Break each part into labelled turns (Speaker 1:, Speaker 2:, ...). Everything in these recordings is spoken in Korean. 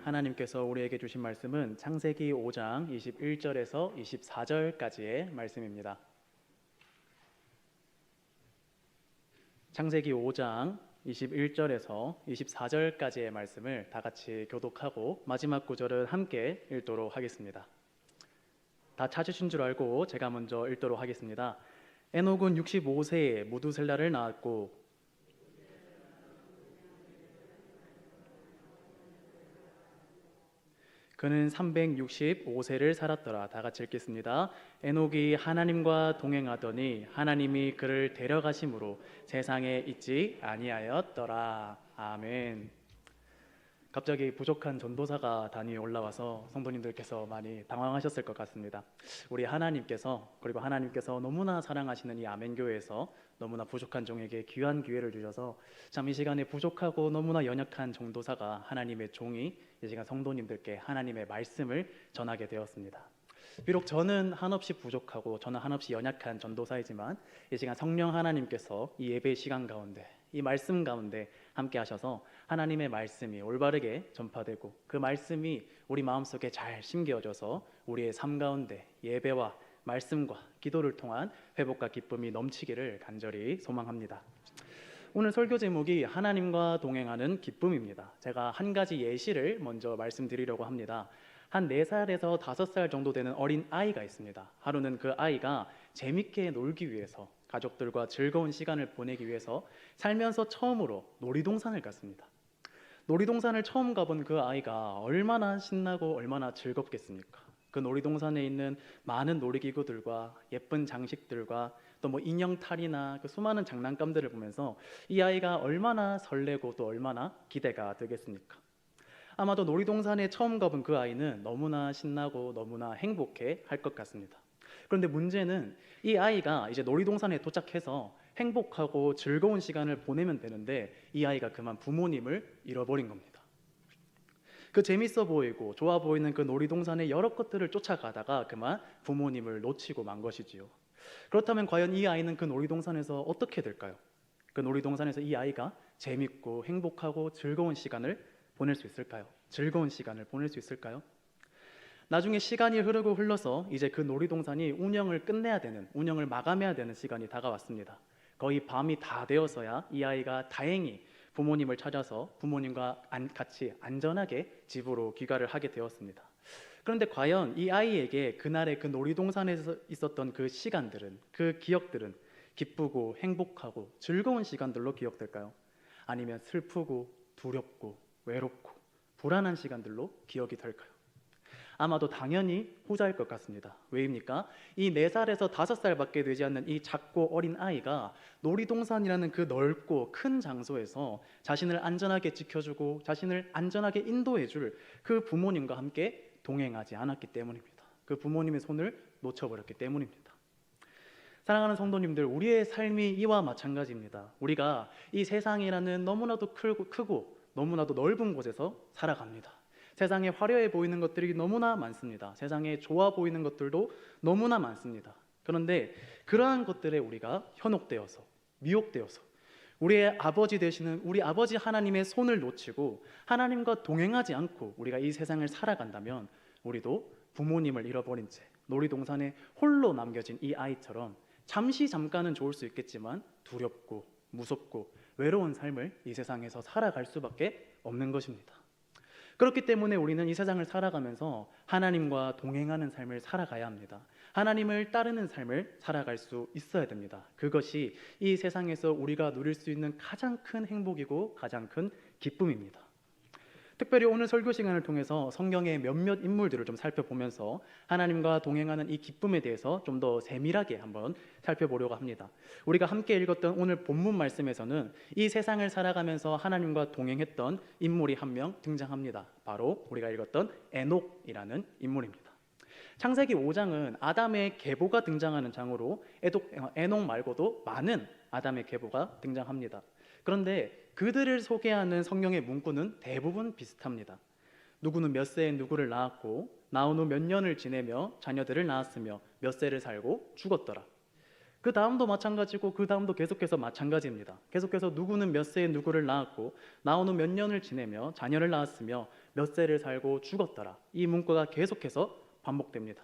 Speaker 1: 하나님께서 우리에게 주신 말씀은 창세기 5장 21절에서 24절까지의 말씀입니다. 창세기 5장 21절에서 24절까지의 말씀을 다 같이 교독하고 마지막 구절은 함께 읽도록 하겠습니다. 다 찾으신 줄 알고 제가 먼저 읽도록 하겠습니다. 에녹은 65세에 무두셀라를 낳았고 그는 365세를 살았더라. 다 같이 읽겠습니다. 에녹이 하나님과 동행하더니 하나님이 그를 데려가심으로 세상에 있지 아니하였더라. 아멘. 갑자기 부족한 전도사가 단위에 올라와서 성도님들께서 많이 당황하셨을 것 같습니다. 우리 하나님께서, 그리고 하나님께서 너무나 사랑하시는 이 아멘교회에서 너무나 부족한 종에게 귀한 기회를 주셔서 참 이 시간에 부족하고 너무나 연약한 전도사가, 하나님의 종이 이 시간 성도님들께 하나님의 말씀을 전하게 되었습니다. 비록 저는 한없이 부족하고 저는 한없이 연약한 전도사이지만 이 시간 성령 하나님께서 이 예배 시간 가운데, 이 말씀 가운데 함께 하셔서 하나님의 말씀이 올바르게 전파되고 그 말씀이 우리 마음속에 잘 심겨져서 우리의 삶 가운데 예배와 말씀과 기도를 통한 회복과 기쁨이 넘치기를 간절히 소망합니다. 오늘 설교 제목이 하나님과 동행하는 기쁨입니다. 제가 한 가지 예시를 먼저 말씀드리려고 합니다. 한 4살에서 5살 정도 되는 어린 아이가 있습니다. 하루는 그 아이가 재밌게 놀기 위해서, 가족들과 즐거운 시간을 보내기 위해서 살면서 처음으로 놀이동산을 갔습니다. 놀이동산을 처음 가본 그 아이가 얼마나 신나고 얼마나 즐겁겠습니까? 그 놀이동산에 있는 많은 놀이기구들과 예쁜 장식들과 또 뭐 인형 탈이나 그 수많은 장난감들을 보면서 이 아이가 얼마나 설레고 또 얼마나 기대가 되겠습니까? 아마도 놀이동산에 처음 가본 그 아이는 너무나 신나고 너무나 행복해 할 것 같습니다. 그런데 문제는 이 아이가 이제 놀이동산에 도착해서 행복하고 즐거운 시간을 보내면 되는데 이 아이가 그만 부모님을 잃어버린 겁니다. 그 재밌어 보이고 좋아 보이는 그 놀이동산의 여러 것들을 쫓아가다가 그만 부모님을 놓치고 만 것이지요. 그렇다면 과연 이 아이는 그 놀이동산에서 어떻게 될까요? 그 놀이동산에서 이 아이가 재밌고 행복하고 즐거운 시간을 보낼 수 있을까요? 즐거운 시간을 보낼 수 있을까요? 나중에 시간이 흐르고 흘러서 이제 그 놀이동산이 운영을 마감해야 되는 시간이 다가왔습니다. 거의 밤이 다 되어서야 이 아이가 다행히 부모님을 찾아서 부모님과 같이 안전하게 집으로 귀가를 하게 되었습니다. 그런데 과연 이 아이에게 그날의 그 놀이동산에서 있었던 그 시간들은, 그 기억들은 기쁘고 행복하고 즐거운 시간들로 기억될까요? 아니면 슬프고 두렵고 외롭고 불안한 시간들로 기억이 될까요? 아마도 당연히 후자일 것 같습니다. 왜입니까? 이 4살에서 5살밖에 되지 않는 이 작고 어린 아이가 놀이동산이라는 그 넓고 큰 장소에서 자신을 안전하게 지켜주고 자신을 안전하게 인도해줄 그 부모님과 함께 동행하지 않았기 때문입니다. 그 부모님의 손을 놓쳐버렸기 때문입니다. 사랑하는 성도님들, 우리의 삶이 이와 마찬가지입니다. 우리가 이 세상이라는 너무나도 크고 너무나도 넓은 곳에서 살아갑니다. 세상에 화려해 보이는 것들이 너무나 많습니다. 세상에 좋아 보이는 것들도 너무나 많습니다. 그런데 그러한 것들에 우리가 현혹되어서, 미혹되어서 우리의 아버지 되시는 우리 아버지 하나님의 손을 놓치고 하나님과 동행하지 않고 우리가 이 세상을 살아간다면 우리도 부모님을 잃어버린 채 놀이동산에 홀로 남겨진 이 아이처럼 잠깐은 좋을 수 있겠지만 두렵고 무섭고 외로운 삶을 이 세상에서 살아갈 수밖에 없는 것입니다. 그렇기 때문에 우리는 이 세상을 살아가면서 하나님과 동행하는 삶을 살아가야 합니다. 하나님을 따르는 삶을 살아갈 수 있어야 됩니다. 그것이 이 세상에서 우리가 누릴 수 있는 가장 큰 행복이고 가장 큰 기쁨입니다. 특별히 오늘 설교 시간을 통해서 성경의 몇몇 인물들을 좀 살펴보면서 하나님과 동행하는 이 기쁨에 대해서 좀 더 세밀하게 한번 살펴보려고 합니다. 우리가 함께 읽었던 오늘 본문 말씀에서는 이 세상을 살아가면서 하나님과 동행했던 인물이 한 명 등장합니다. 바로 우리가 읽었던 에녹이라는 인물입니다. 창세기 5장은 아담의 계보가 등장하는 장으로 에녹 말고도 많은 아담의 계보가 등장합니다. 그런데 그들을 소개하는 성경의 문구는 대부분 비슷합니다. 누구는 몇 세에 누구를 낳았고 낳은 후 몇 년을 지내며 자녀들을 낳았으며 몇 세를 살고 죽었더라. 그 다음도 마찬가지고 그 다음도 계속해서 마찬가지입니다. 계속해서 누구는 몇 세에 누구를 낳았고 낳은 후 몇 년을 지내며 자녀를 낳았으며 몇 세를 살고 죽었더라. 이 문구가 계속해서 반복됩니다.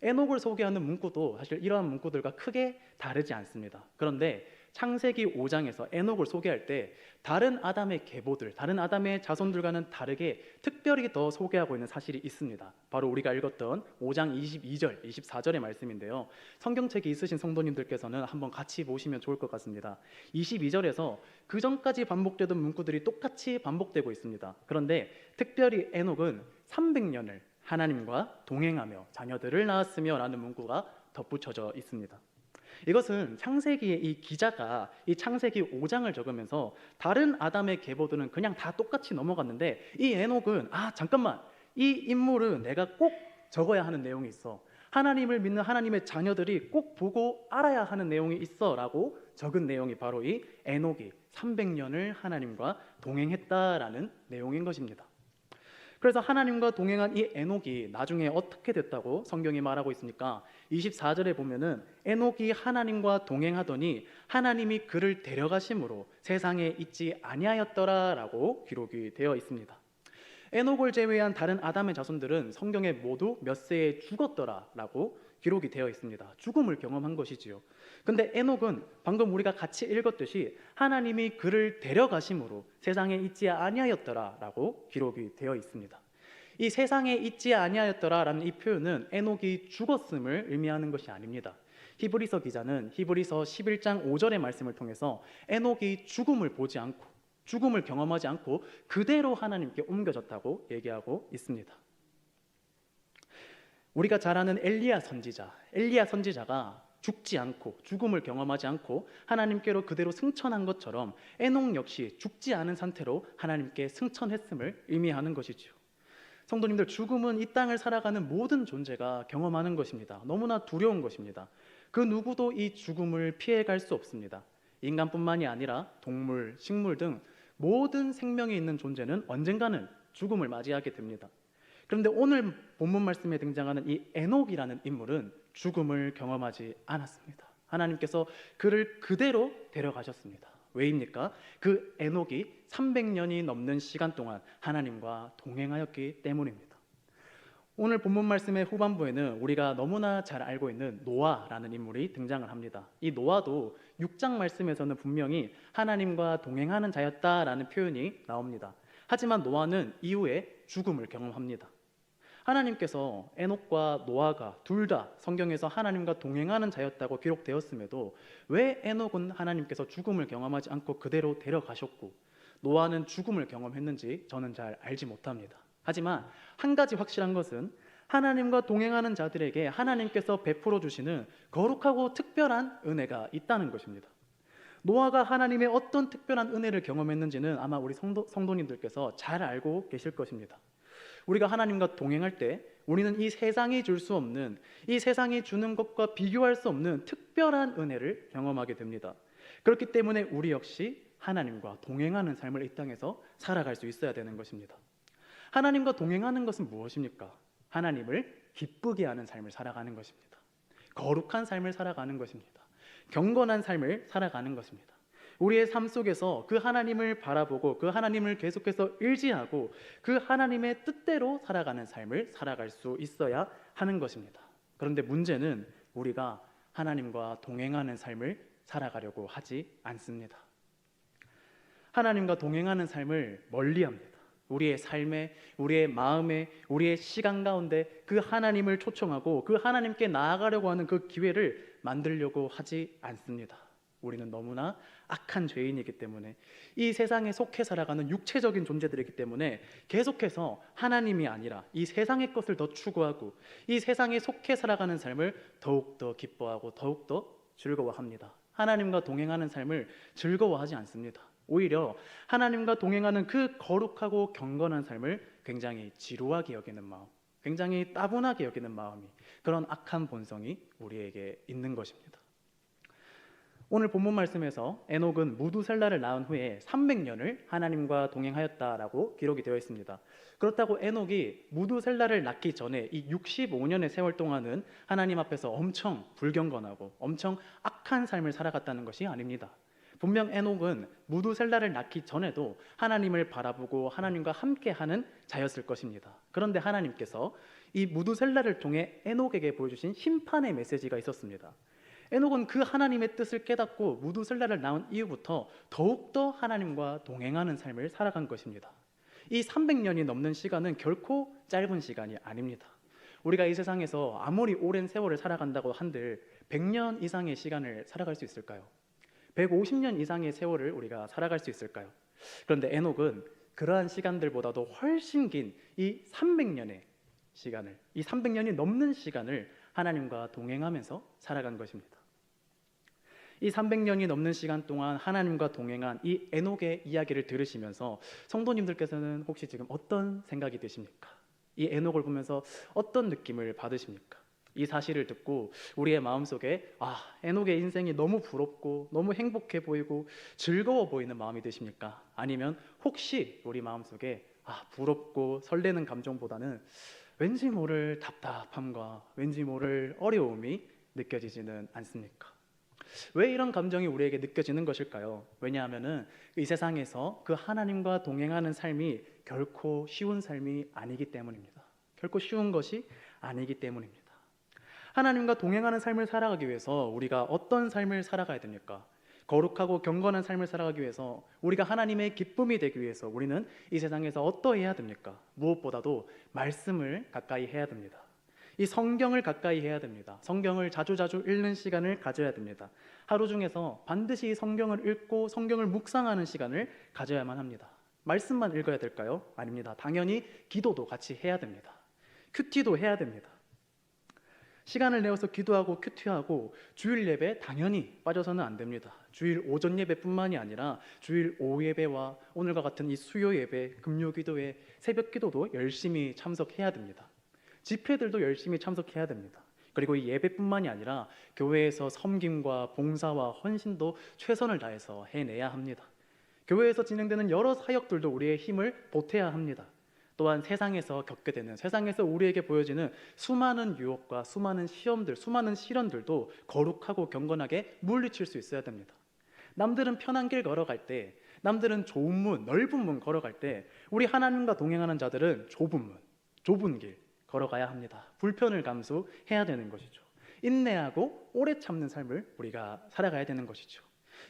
Speaker 1: 에녹을 소개하는 문구도 사실 이러한 문구들과 크게 다르지 않습니다. 그런데 창세기 5장에서 에녹을 소개할 때 다른 아담의 계보들, 다른 아담의 자손들과는 다르게 특별히 더 소개하고 있는 사실이 있습니다. 바로 우리가 읽었던 5장 22절, 24절의 말씀인데요. 성경책이 있으신 성도님들께서는 한번 같이 보시면 좋을 것 같습니다. 22절에서 그 전까지 반복되던 문구들이 똑같이 반복되고 있습니다. 그런데 특별히 에녹은 300년을 하나님과 동행하며 자녀들을 낳았으며 라는 문구가 덧붙여져 있습니다. 이것은 창세기의 이 기자가 이 창세기 5장을 적으면서 다른 아담의 계보들은 그냥 다 똑같이 넘어갔는데 이 에녹은 잠깐만, 이 인물은 내가 꼭 적어야 하는 내용이 있어, 하나님을 믿는 하나님의 자녀들이 꼭 보고 알아야 하는 내용이 있어 라고 적은 내용이 바로 이 에녹이 300년을 하나님과 동행했다라는 내용인 것입니다. 그래서 하나님과 동행한 이 에녹이 나중에 어떻게 됐다고 성경이 말하고 있습니까? 24절에 보면은 에녹이 하나님과 동행하더니 하나님이 그를 데려가심으로 세상에 있지 아니하였더라라고 기록이 되어 있습니다. 에녹을 제외한 다른 아담의 자손들은 성경에 모두 몇 세에 죽었더라라고 기록이 되어 있습니다. 죽음을 경험한 것이지요. 근데 에녹은 방금 우리가 같이 읽었듯이 하나님이 그를 데려가심으로 세상에 있지 아니하였더라라고 기록이 되어 있습니다. 이 세상에 있지 아니하였더라라는 이 표현은 에녹이 죽었음을 의미하는 것이 아닙니다. 히브리서 기자는 히브리서 11장 5절의 말씀을 통해서 에녹이 죽음을 보지 않고 죽음을 경험하지 않고 그대로 하나님께 옮겨졌다고 얘기하고 있습니다. 우리가 잘 아는 엘리야 선지자가 죽지 않고 죽음을 경험하지 않고 하나님께로 그대로 승천한 것처럼 에녹 역시 죽지 않은 상태로 하나님께 승천했음을 의미하는 것이지요. 성도님들, 죽음은 이 땅을 살아가는 모든 존재가 경험하는 것입니다. 너무나 두려운 것입니다. 그 누구도 이 죽음을 피해갈 수 없습니다. 인간뿐만이 아니라 동물, 식물 등 모든 생명이 있는 존재는 언젠가는 죽음을 맞이하게 됩니다. 그런데 오늘 본문 말씀에 등장하는 이 에녹이라는 인물은 죽음을 경험하지 않았습니다. 하나님께서 그를 그대로 데려가셨습니다. 왜입니까? 그 에녹이 300년이 넘는 시간 동안 하나님과 동행하였기 때문입니다. 오늘 본문 말씀의 후반부에는 우리가 너무나 잘 알고 있는 노아라는 인물이 등장을 합니다. 이 노아도 6장 말씀에서는 분명히 하나님과 동행하는 자였다라는 표현이 나옵니다. 하지만 노아는 이후에 죽음을 경험합니다. 하나님께서 에녹과 노아가 둘 다 성경에서 하나님과 동행하는 자였다고 기록되었음에도 왜 에녹은 하나님께서 죽음을 경험하지 않고 그대로 데려가셨고 노아는 죽음을 경험했는지 저는 잘 알지 못합니다. 하지만 한 가지 확실한 것은 하나님과 동행하는 자들에게 하나님께서 베풀어 주시는 거룩하고 특별한 은혜가 있다는 것입니다. 노아가 하나님의 어떤 특별한 은혜를 경험했는지는 아마 우리 성도님들께서 잘 알고 계실 것입니다. 우리가 하나님과 동행할 때 우리는 이 세상이 줄 수 없는, 이 세상이 주는 것과 비교할 수 없는 특별한 은혜를 경험하게 됩니다. 그렇기 때문에 우리 역시 하나님과 동행하는 삶을 이 땅에서 살아갈 수 있어야 되는 것입니다. 하나님과 동행하는 것은 무엇입니까? 하나님을 기쁘게 하는 삶을 살아가는 것입니다. 거룩한 삶을 살아가는 것입니다. 경건한 삶을 살아가는 것입니다. 우리의 삶 속에서 그 하나님을 바라보고 그 하나님을 계속해서 의지하고 그 하나님의 뜻대로 살아가는 삶을 살아갈 수 있어야 하는 것입니다. 그런데 문제는 우리가 하나님과 동행하는 삶을 살아가려고 하지 않습니다. 하나님과 동행하는 삶을 멀리합니다. 우리의 삶에, 우리의 마음에, 우리의 시간 가운데 그 하나님을 초청하고 그 하나님께 나아가려고 하는 그 기회를 만들려고 하지 않습니다. 우리는 너무나 악한 죄인이기 때문에, 이 세상에 속해 살아가는 육체적인 존재들이기 때문에 계속해서 하나님이 아니라 이 세상의 것을 더 추구하고 이 세상에 속해 살아가는 삶을 더욱더 기뻐하고 더욱더 즐거워합니다. 하나님과 동행하는 삶을 즐거워하지 않습니다. 오히려 하나님과 동행하는 그 거룩하고 경건한 삶을 굉장히 지루하게 여기는 마음, 굉장히 따분하게 여기는 마음이, 그런 악한 본성이 우리에게 있는 것입니다. 오늘 본문 말씀에서 에녹은 무두셀라를 낳은 후에 300년을 하나님과 동행하였다라고 기록이 되어 있습니다. 그렇다고 에녹이 무두셀라를 낳기 전에 이 65년의 세월 동안은 하나님 앞에서 엄청 불경건하고 엄청 악한 삶을 살아갔다는 것이 아닙니다. 분명 에녹은 무두셀라를 낳기 전에도 하나님을 바라보고 하나님과 함께하는 자였을 것입니다. 그런데 하나님께서 이 무두셀라를 통해 에녹에게 보여주신 심판의 메시지가 있었습니다. 에녹은 그 하나님의 뜻을 깨닫고 무두셀라를 낳은 이후부터 더욱더 하나님과 동행하는 삶을 살아간 것입니다. 이 300년이 넘는 시간은 결코 짧은 시간이 아닙니다. 우리가 이 세상에서 아무리 오랜 세월을 살아간다고 한들 100년 이상의 시간을 살아갈 수 있을까요? 150년 이상의 세월을 우리가 살아갈 수 있을까요? 그런데 에녹은 그러한 시간들보다도 훨씬 긴 이 300년의 시간을, 이 300년이 넘는 시간을 하나님과 동행하면서 살아간 것입니다. 이 300년이 넘는 시간 동안 하나님과 동행한 이 에녹의 이야기를 들으시면서 성도님들께서는 혹시 지금 어떤 생각이 드십니까? 이 에녹을 보면서 어떤 느낌을 받으십니까? 이 사실을 듣고 우리의 마음속에 에녹의 인생이 너무 부럽고 너무 행복해 보이고 즐거워 보이는 마음이 드십니까? 아니면 혹시 우리 마음속에 부럽고 설레는 감정보다는 왠지 모를 답답함과 왠지 모를 어려움이 느껴지지는 않습니까? 왜 이런 감정이 우리에게 느껴지는 것일까요? 왜냐하면 이 세상에서 그 하나님과 동행하는 삶이 결코 쉬운 삶이 아니기 때문입니다. 결코 쉬운 것이 아니기 때문입니다. 하나님과 동행하는 삶을 살아가기 위해서 우리가 어떤 삶을 살아가야 됩니까? 거룩하고 경건한 삶을 살아가기 위해서, 우리가 하나님의 기쁨이 되기 위해서 우리는 이 세상에서 어떠해야 됩니까? 무엇보다도 말씀을 가까이 해야 됩니다. 이 성경을 가까이 해야 됩니다. 성경을 자주자주 읽는 시간을 가져야 됩니다. 하루 중에서 반드시 이 성경을 읽고 성경을 묵상하는 시간을 가져야만 합니다. 말씀만 읽어야 될까요? 아닙니다. 당연히 기도도 같이 해야 됩니다. 큐티도 해야 됩니다. 시간을 내어서 기도하고 큐티하고 주일 예배 당연히 빠져서는 안 됩니다. 주일 오전 예배뿐만이 아니라 주일 오후 예배와 오늘과 같은 이 수요 예배, 금요 기도회, 새벽 기도도 열심히 참석해야 됩니다. 집회들도 열심히 참석해야 됩니다. 그리고 이 예배뿐만이 아니라 교회에서 섬김과 봉사와 헌신도 최선을 다해서 해내야 합니다. 교회에서 진행되는 여러 사역들도 우리의 힘을 보태야 합니다. 또한 세상에서 겪게 되는, 세상에서 우리에게 보여지는 수많은 유혹과 수많은 시험들, 수많은 시련들도 거룩하고 경건하게 물리칠 수 있어야 됩니다. 남들은 편한 길 걸어갈 때, 남들은 좋은 문, 넓은 문 걸어갈 때, 우리 하나님과 동행하는 자들은 좁은 문, 좁은 길 걸어가야 합니다. 불편을 감수해야 되는 것이죠. 인내하고 오래 참는 삶을 우리가 살아가야 되는 것이죠.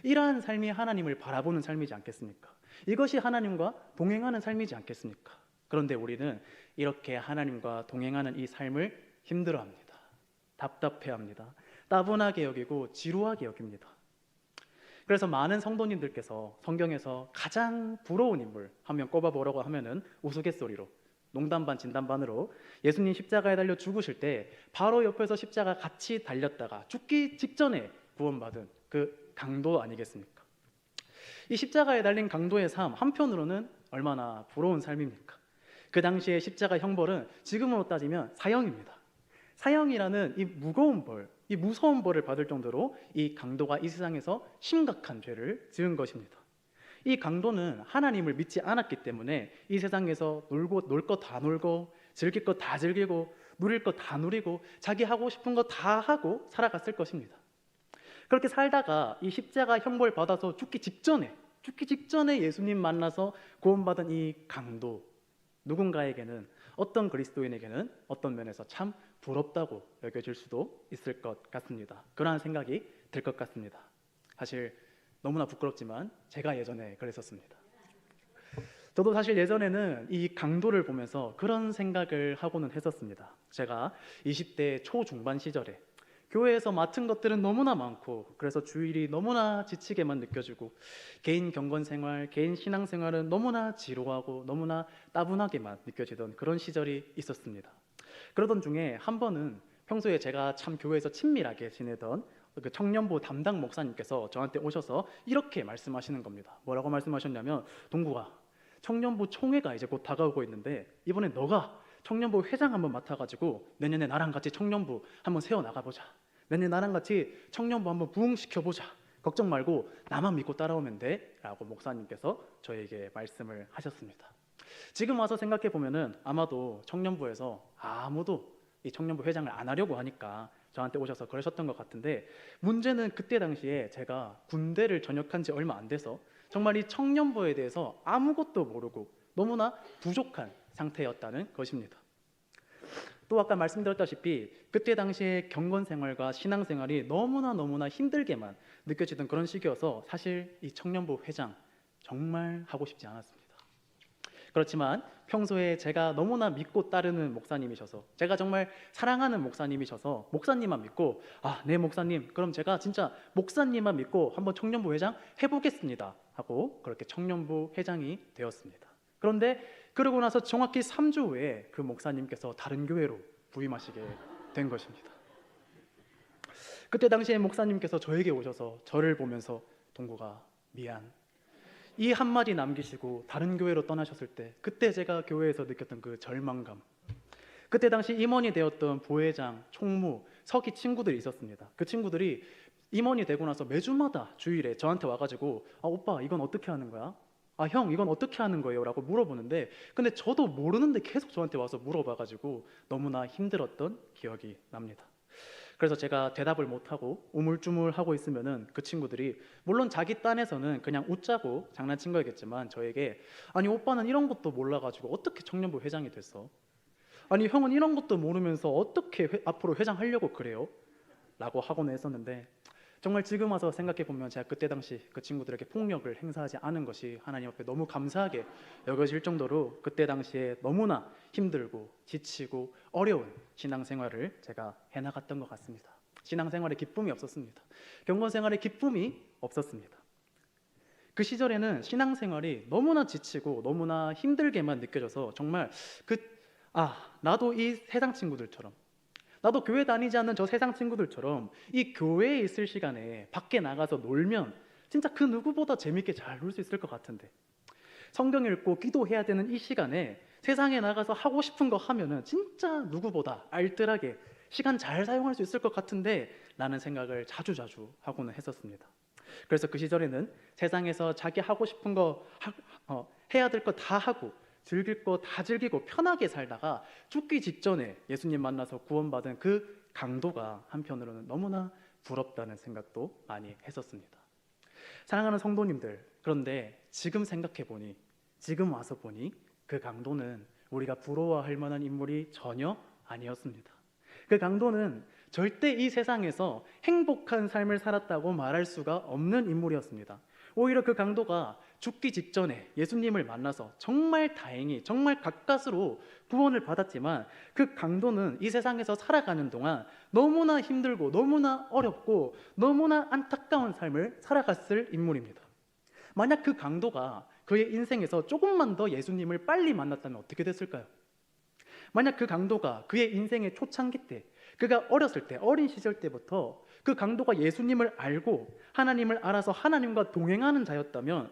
Speaker 1: 이러한 삶이 하나님을 바라보는 삶이지 않겠습니까? 이것이 하나님과 동행하는 삶이지 않겠습니까? 그런데 우리는 이렇게 하나님과 동행하는 이 삶을 힘들어합니다. 답답해합니다. 따분하게 여기고 지루하게 여깁니다. 그래서 많은 성도님들께서 성경에서 가장 부러운 인물 한 명 꼽아보라고 하면은 우스갯소리로, 농담 반 진담 반으로 예수님 십자가에 달려 죽으실 때 바로 옆에서 십자가 같이 달렸다가 죽기 직전에 구원받은 그 강도 아니겠습니까? 이 십자가에 달린 강도의 삶, 한편으로는 얼마나 부러운 삶입니까? 그 당시에 십자가 형벌은 지금으로 따지면 사형입니다. 사형이라는 이 무거운 벌, 이 무서운 벌을 받을 정도로 이 강도가 이 세상에서 심각한 죄를 지은 것입니다. 이 강도는 하나님을 믿지 않았기 때문에 이 세상에서 놀 것 다 놀고 즐길 것 다 즐기고 누릴 것 다 누리고 자기 하고 싶은 거 다 하고 살아갔을 것입니다. 그렇게 살다가 이 십자가 형벌 받아서 죽기 직전에 예수님 만나서 구원받은 이 강도, 누군가에게는, 어떤 그리스도인에게는 어떤 면에서 참 부럽다고 여겨질 수도 있을 것 같습니다. 그러한 생각이 들 것 같습니다. 사실 너무나 부끄럽지만 제가 예전에 그랬었습니다. 저도 사실 예전에는 이 강도를 보면서 그런 생각을 하고는 했었습니다. 제가 20대 초중반 시절에 교회에서 맡은 것들은 너무나 많고, 그래서 주일이 너무나 지치게만 느껴지고, 개인 경건생활, 개인 신앙생활은 너무나 지루하고 너무나 따분하게만 느껴지던 그런 시절이 있었습니다. 그러던 중에 한 번은 평소에 제가 참 교회에서 친밀하게 지내던 그 청년부 담당 목사님께서 저한테 오셔서 이렇게 말씀하시는 겁니다. 뭐라고 말씀하셨냐면, 동구가, 청년부 총회가 이제 곧 다가오고 있는데 이번에 너가 청년부 회장 한번 맡아가지고 내년에 나랑 같이 청년부 한번 세워나가보자. 내년에 나랑 같이 청년부 한번 부흥시켜보자. 걱정 말고 나만 믿고 따라오면 돼 라고 목사님께서 저에게 말씀을 하셨습니다. 지금 와서 생각해 보면은 아마도 청년부에서 아무도 이 청년부 회장을 안 하려고 하니까 저한테 오셔서 그러셨던 것 같은데, 문제는 그때 당시에 제가 군대를 전역한 지 얼마 안 돼서 정말 이 청년부에 대해서 아무것도 모르고 너무나 부족한 상태였다는 것입니다. 또 아까 말씀드렸다시피 그때 당시에 경건 생활과 신앙 생활이 너무나 힘들게만 느껴지던 그런 시기여서 사실 이 청년부 회장 정말 하고 싶지 않았습니다. 그렇지만 평소에 제가 너무나 믿고 따르는 목사님이셔서, 제가 정말 사랑하는 목사님이셔서 목사님만 믿고, 네 목사님, 그럼 제가 진짜 목사님만 믿고 한번 청년부 회장 해보겠습니다 하고 그렇게 청년부 회장이 되었습니다. 그런데 그러고 나서 정확히 3주 후에 그 목사님께서 다른 교회로 부임하시게 된 것입니다. 그때 당시에 목사님께서 저에게 오셔서 저를 보면서 동구가 미안, 이 한마디 남기시고 다른 교회로 떠나셨을 때 그때 제가 교회에서 느꼈던 그 절망감, 그때 당시 임원이 되었던 부회장, 총무, 서기 친구들이 있었습니다. 그 친구들이 임원이 되고 나서 매주마다 주일에 저한테 와가지고 오빠 이건 어떻게 하는 거야? 형 이건 어떻게 하는 거예요? 라고 물어보는데, 근데 저도 모르는데 계속 저한테 와서 물어봐가지고 너무나 힘들었던 기억이 납니다. 그래서 제가 대답을 못하고 우물쭈물하고 있으면은 그 친구들이, 물론 자기 딴에서는 그냥 웃자고 장난친 거겠지만 저에게, 아니 오빠는 이런 것도 몰라가지고 어떻게 청년부 회장이 됐어? 아니 형은 이런 것도 모르면서 어떻게 앞으로 회장 하려고 그래요? 라고 하곤 했었는데, 정말 지금 와서 생각해 보면 제가 그때 당시 그 친구들에게 폭력을 행사하지 않은 것이 하나님 앞에 너무 감사하게 여겨질 정도로 그때 당시에 너무나 힘들고 지치고 어려운 신앙생활을 제가 해나갔던 것 같습니다. 신앙생활에 기쁨이 없었습니다. 경건생활에 기쁨이 없었습니다. 그 시절에는 신앙생활이 너무나 지치고 너무나 힘들게만 느껴져서 정말 나도 이 세상 친구들처럼, 나도 교회 다니지 않는 저 세상 친구들처럼 이 교회에 있을 시간에 밖에 나가서 놀면 진짜 그 누구보다 재밌게 잘 놀 수 있을 것 같은데, 성경 읽고 기도해야 되는 이 시간에 세상에 나가서 하고 싶은 거 하면은 진짜 누구보다 알뜰하게 시간 잘 사용할 수 있을 것 같은데 라는 생각을 자주 하고는 했었습니다. 그래서 그 시절에는 세상에서 자기 하고 싶은 거 해야 될 거 다 하고 즐길 거 다 즐기고 편하게 살다가 죽기 직전에 예수님 만나서 구원받은 그 강도가 한편으로는 너무나 부럽다는 생각도 많이 했었습니다. 사랑하는 성도님들, 그런데 지금 생각해보니, 지금 와서 보니 그 강도는 우리가 부러워할 만한 인물이 전혀 아니었습니다. 그 강도는 절대 이 세상에서 행복한 삶을 살았다고 말할 수가 없는 인물이었습니다. 오히려 그 강도가 죽기 직전에 예수님을 만나서 정말 다행히, 정말 가까스로 구원을 받았지만, 그 강도는 이 세상에서 살아가는 동안 너무나 힘들고 너무나 어렵고 너무나 안타까운 삶을 살아갔을 인물입니다. 만약 그 강도가 그의 인생에서 조금만 더 예수님을 빨리 만났다면 어떻게 됐을까요? 만약 그 강도가 그의 인생의 초창기 때, 그가 어렸을 때, 어린 시절 때부터 그 강도가 예수님을 알고 하나님을 알아서 하나님과 동행하는 자였다면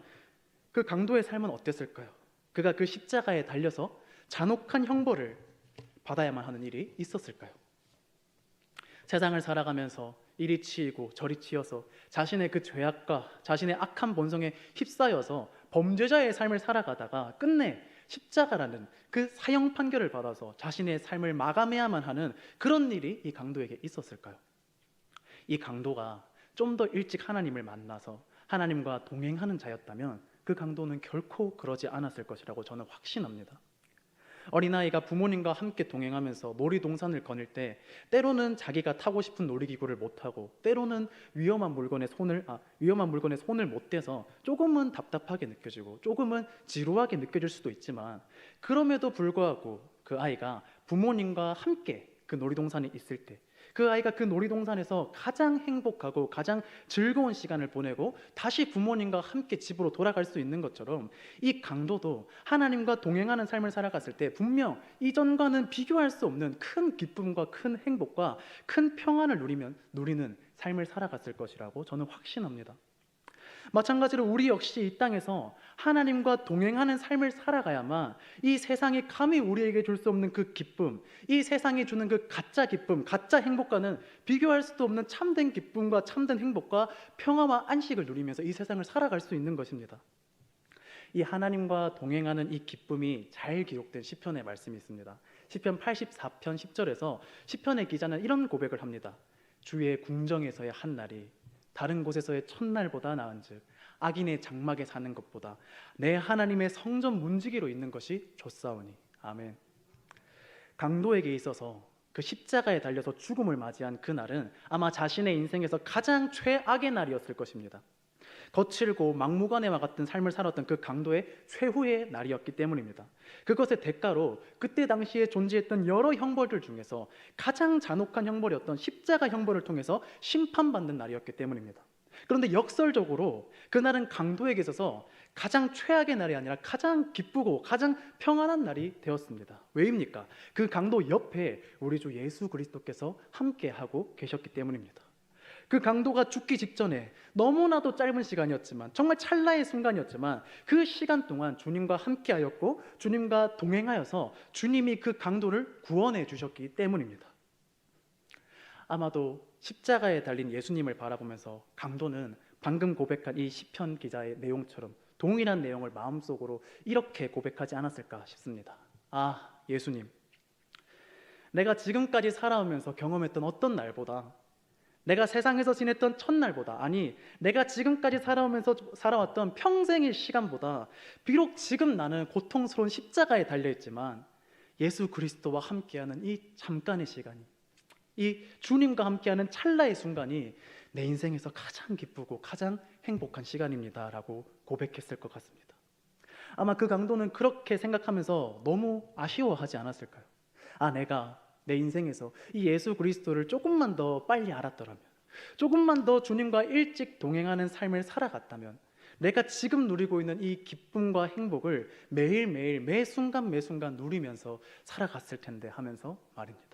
Speaker 1: 그 강도의 삶은 어땠을까요? 그가 그 십자가에 달려서 잔혹한 형벌을 받아야만 하는 일이 있었을까요? 세상을 살아가면서 이리 치이고 저리 치여서 자신의 그 죄악과 자신의 악한 본성에 휩싸여서 범죄자의 삶을 살아가다가 끝내 십자가라는 그 사형 판결을 받아서 자신의 삶을 마감해야만 하는 그런 일이 이 강도에게 있었을까요? 이 강도가 좀 더 일찍 하나님을 만나서 하나님과 동행하는 자였다면 그 강도는 결코 그러지 않았을 것이라고 저는 확신합니다. 어린아이가 부모님과 함께 동행하면서 놀이동산을 거닐 때 때로는 자기가 타고 싶은 놀이기구를 못 타고, 때로는 위험한 물건에 손을 못 대서 조금은 답답하게 느껴지고 조금은 지루하게 느껴질 수도 있지만, 그럼에도 불구하고 그 아이가 부모님과 함께 그 놀이동산에 있을 때 그 아이가 그 놀이동산에서 가장 행복하고 가장 즐거운 시간을 보내고 다시 부모님과 함께 집으로 돌아갈 수 있는 것처럼, 이 강도도 하나님과 동행하는 삶을 살아갔을 때 분명 이전과는 비교할 수 없는 큰 기쁨과 큰 행복과 큰 평안을 누리는 삶을 살아갔을 것이라고 저는 확신합니다. 마찬가지로 우리 역시 이 땅에서 하나님과 동행하는 삶을 살아가야만 이 세상이 감히 우리에게 줄 수 없는 그 기쁨, 이 세상이 주는 그 가짜 기쁨, 가짜 행복과는 비교할 수도 없는 참된 기쁨과 참된 행복과 평화와 안식을 누리면서 이 세상을 살아갈 수 있는 것입니다. 이 하나님과 동행하는 이 기쁨이 잘 기록된 시편의 말씀이 있습니다. 시편 84편 10절에서 시편의 기자는 이런 고백을 합니다. 주의 궁정에서의 한 날이 다른 곳에서의 첫날보다 나은즉 악인의 장막에 사는 것보다 내 하나님의 성전 문지기로 있는 것이 좋사오니. 아멘. 강도에게 있어서 그 십자가에 달려서 죽음을 맞이한 그날은 아마 자신의 인생에서 가장 최악의 날이었을 것입니다. 거칠고 막무가내와 같은 삶을 살았던 그 강도의 최후의 날이었기 때문입니다. 그것의 대가로 그때 당시에 존재했던 여러 형벌들 중에서 가장 잔혹한 형벌이었던 십자가 형벌을 통해서 심판받는 날이었기 때문입니다. 그런데 역설적으로 그날은 강도에게 있어서 가장 최악의 날이 아니라 가장 기쁘고 가장 평안한 날이 되었습니다. 왜입니까? 그 강도 옆에 우리 주 예수 그리스도께서 함께하고 계셨기 때문입니다. 그 강도가 죽기 직전에 너무나도 짧은 시간이었지만, 정말 찰나의 순간이었지만 그 시간 동안 주님과 함께하였고 주님과 동행하여서 주님이 그 강도를 구원해 주셨기 때문입니다. 아마도 십자가에 달린 예수님을 바라보면서 강도는 방금 고백한 이 시편 기자의 내용처럼 동일한 내용을 마음속으로 이렇게 고백하지 않았을까 싶습니다. 아, 예수님, 내가 지금까지 살아오면서 경험했던 어떤 날보다, 내가 세상에서 지냈던 첫날보다, 아니 내가 지금까지 살아오면서 살아왔던 평생의 시간보다 비록 지금 나는 고통스러운 십자가에 달려있지만 예수 그리스도와 함께하는 이 잠깐의 시간이, 이 주님과 함께하는 찰나의 순간이 내 인생에서 가장 기쁘고 가장 행복한 시간입니다 라고 고백했을 것 같습니다. 아마 그 강도는 그렇게 생각하면서 너무 아쉬워하지 않았을까요? 아, 내가 내 인생에서 이 예수 그리스도를 조금만 더 빨리 알았더라면, 조금만 더 주님과 일찍 동행하는 삶을 살아갔다면 내가 지금 누리고 있는 이 기쁨과 행복을 매일매일 매 순간 매 순간 누리면서 살아갔을 텐데 하면서 말입니다.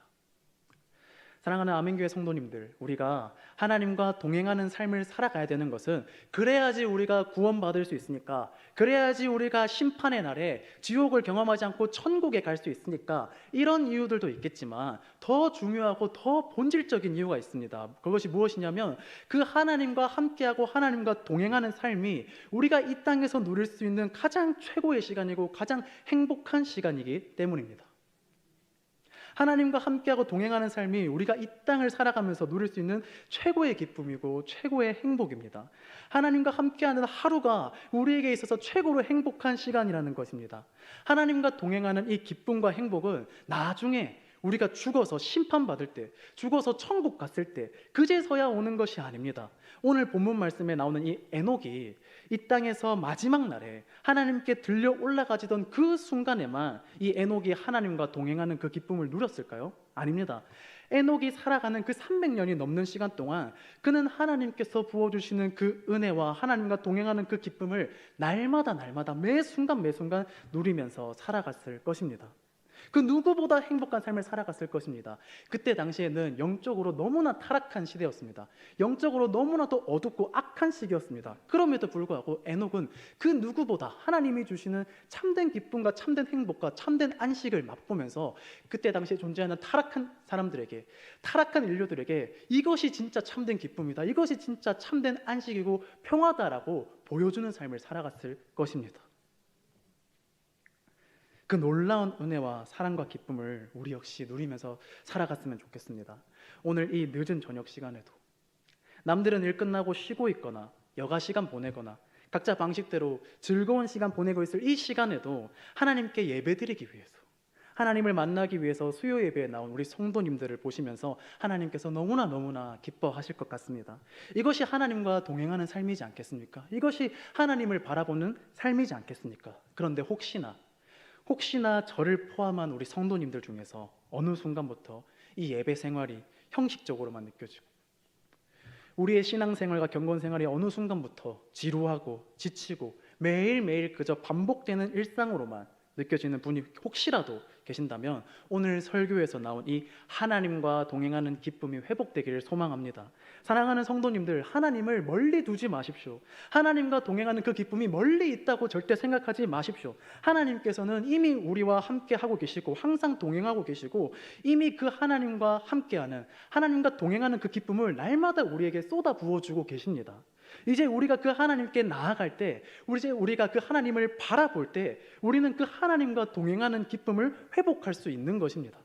Speaker 1: 사랑하는 아멘교회 성도님들, 우리가 하나님과 동행하는 삶을 살아가야 되는 것은 그래야지 우리가 구원받을 수 있으니까, 그래야지 우리가 심판의 날에 지옥을 경험하지 않고 천국에 갈 수 있으니까, 이런 이유들도 있겠지만 더 중요하고 더 본질적인 이유가 있습니다. 그것이 무엇이냐면 그 하나님과 함께하고 하나님과 동행하는 삶이 우리가 이 땅에서 누릴 수 있는 가장 최고의 시간이고 가장 행복한 시간이기 때문입니다. 하나님과 함께하고 동행하는 삶이 우리가 이 땅을 살아가면서 누릴 수 있는 최고의 기쁨이고 최고의 행복입니다. 하나님과 함께하는 하루가 우리에게 있어서 최고로 행복한 시간이라는 것입니다. 하나님과 동행하는 이 기쁨과 행복은 나중에 우리가 죽어서 심판받을 때, 죽어서 천국 갔을 때 그제서야 오는 것이 아닙니다. 오늘 본문 말씀에 나오는 이 에녹이 이 땅에서 마지막 날에 하나님께 들려 올라가지던 그 순간에만 이 에녹이 하나님과 동행하는 그 기쁨을 누렸을까요? 아닙니다. 에녹이 살아가는 그 300년이 넘는 시간 동안 그는 하나님께서 부어주시는 그 은혜와 하나님과 동행하는 그 기쁨을 날마다 매 순간 누리면서 살아갔을 것입니다. 그 누구보다 행복한 삶을 살아갔을 것입니다. 그때 당시에는 영적으로 너무나 타락한 시대였습니다. 영적으로 너무나도 어둡고 악한 시기였습니다. 그럼에도 불구하고 에녹은 그 누구보다 하나님이 주시는 참된 기쁨과 참된 행복과 참된 안식을 맛보면서 그때 당시에 존재하는 타락한 사람들에게, 타락한 인류들에게 이것이 진짜 참된 기쁨이다, 이것이 진짜 참된 안식이고 평화다라고 보여주는 삶을 살아갔을 것입니다. 그 놀라운 은혜와 사랑과 기쁨을 우리 역시 누리면서 살아갔으면 좋겠습니다. 오늘 이 늦은 저녁 시간에도 남들은 일 끝나고 쉬고 있거나 여가 시간 보내거나 각자 방식대로 즐거운 시간 보내고 있을 이 시간에도 하나님께 예배드리기 위해서, 하나님을 만나기 위해서 수요 예배에 나온 우리 성도님들을 보시면서 하나님께서 너무나 기뻐하실 것 같습니다. 이것이 하나님과 동행하는 삶이지 않겠습니까? 이것이 하나님을 바라보는 삶이지 않겠습니까? 그런데 혹시나 저를 포함한 우리 성도님들 중에서 어느 순간부터 이 예배 생활이 형식적으로만 느껴지고, 우리의 신앙생활과 경건생활이 어느 순간부터 지루하고 지치고 매일매일 그저 반복되는 일상으로만 느껴지는 분이 혹시라도 계신다면 오늘 설교에서 나온 이 하나님과 동행하는 기쁨이 회복되기를 소망합니다. 사랑하는 성도님들, 하나님을 멀리 두지 마십시오. 하나님과 동행하는 그 기쁨이 멀리 있다고 절대 생각하지 마십시오. 하나님께서는 이미 우리와 함께 하고 계시고 항상 동행하고 계시고 이미 그 하나님과 함께하는, 하나님과 동행하는 그 기쁨을 날마다 우리에게 쏟아 부어주고 계십니다. 이제 우리가 그 하나님께 나아갈 때, 이제 우리가 그 하나님을 바라볼 때 우리는 그 하나님과 동행하는 기쁨을 회복할 수 있는 것입니다.